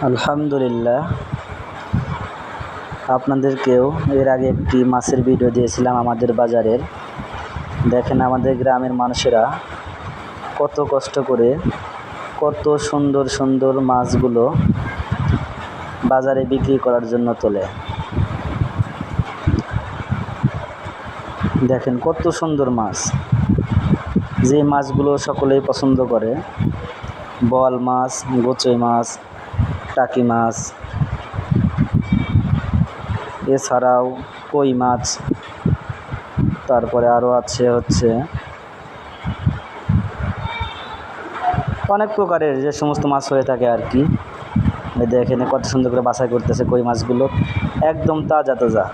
আলহামদুলিল্লাহ, আপনাদেরকেও এর আগে একটি মাছের ভিডিও দিয়েছিলাম আমাদের বাজারের। দেখেন আমাদের গ্রামের মানুষেরা কত কষ্ট করে কত সুন্দর সুন্দর মাছগুলো বাজারে বিক্রি করার জন্য তোলে। দেখেন কত সুন্দর মাছ, যে মাছগুলো সকলেই পছন্দ করে। বোয়াল মাছ, গোচই মাছ, টাকি মাছ, এছাড়াও কই মাছ, তারপরে আরও আছে অনেক প্রকারের যে সমস্ত মাছ হয়ে থাকে আর কি। দেখেন কত সুন্দর করে বাছাই করতেছে কই মাছগুলো, একদম তাজা তাজা।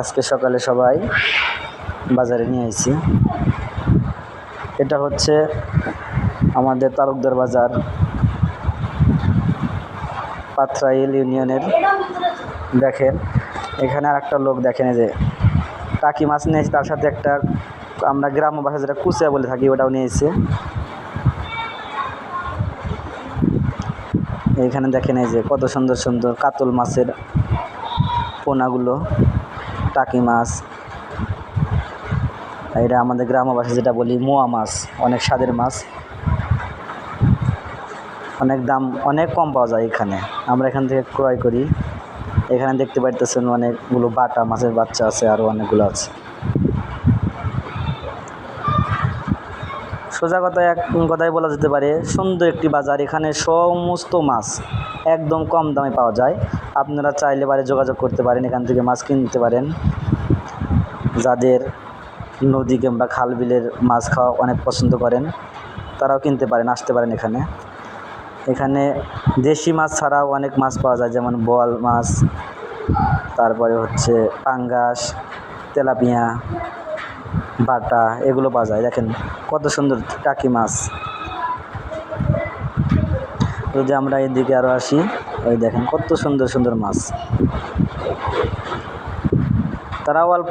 আজকে সকালে সবাই বাজারে নিয়ে আইছি। এটা হচ্ছে আমাদের তালুকদার বাজার, পাথরাইল ইউনিয়নের। দেখেন এখানে আর একটা লোক, দেখেন এই যে টাকি মাছ নিয়েছে, তার সাথে একটা আমরা গ্রাম্য ভাষায় যেটা কুচিয়া বলে থাকি ওটাও নিয়েছে। এখানে দেখেন এই যে কত সুন্দর সুন্দর কাতল মাছের পোনাগুলো, টাকি মাছ। এটা আমাদের গ্রাম্য ভাষায় যেটা বলি মোয়া মাছ, অনেক স্বাদের মাছ, অনেক দাম, অনেক কম পাওয়া যায় এখানে। আমরা এখান থেকে ক্রয় করি। এখানে দেখতে পাইতেছেন অনেকগুলো বাটা মাছের বাচ্চা আছে, আরও অনেকগুলো আছে। সোজা কথায় এক কথায় বলা যেতে পারে সুন্দর একটি বাজার। এখানে সমস্ত মাছ একদম কম দামে পাওয়া যায়। আপনারা চাইলে বারে যোগাযোগ করতে পারেন, এখান থেকে মাছ কিনতে পারেন। যাদের নদী কিংবা খাল বিলের মাছ খাওয়া অনেক পছন্দ করেন তারাও কিনতে পারেন, আসতে পারেন এখানে। এখানে দেশি মাছ ছাড়াও অনেক মাছ পাওয়া যায়, যেমন বোয়াল মাছ, তারপরে পাঙ্গাস, তেলাপিয়া, বাটা, এগুলো পাওয়া যায়। দেখেন কত সুন্দর টাকি মাছ। যদি আমরা এদিকে আরও আসি, ওই দেখেন কত সুন্দর সুন্দর মাছ। তারাও অল্প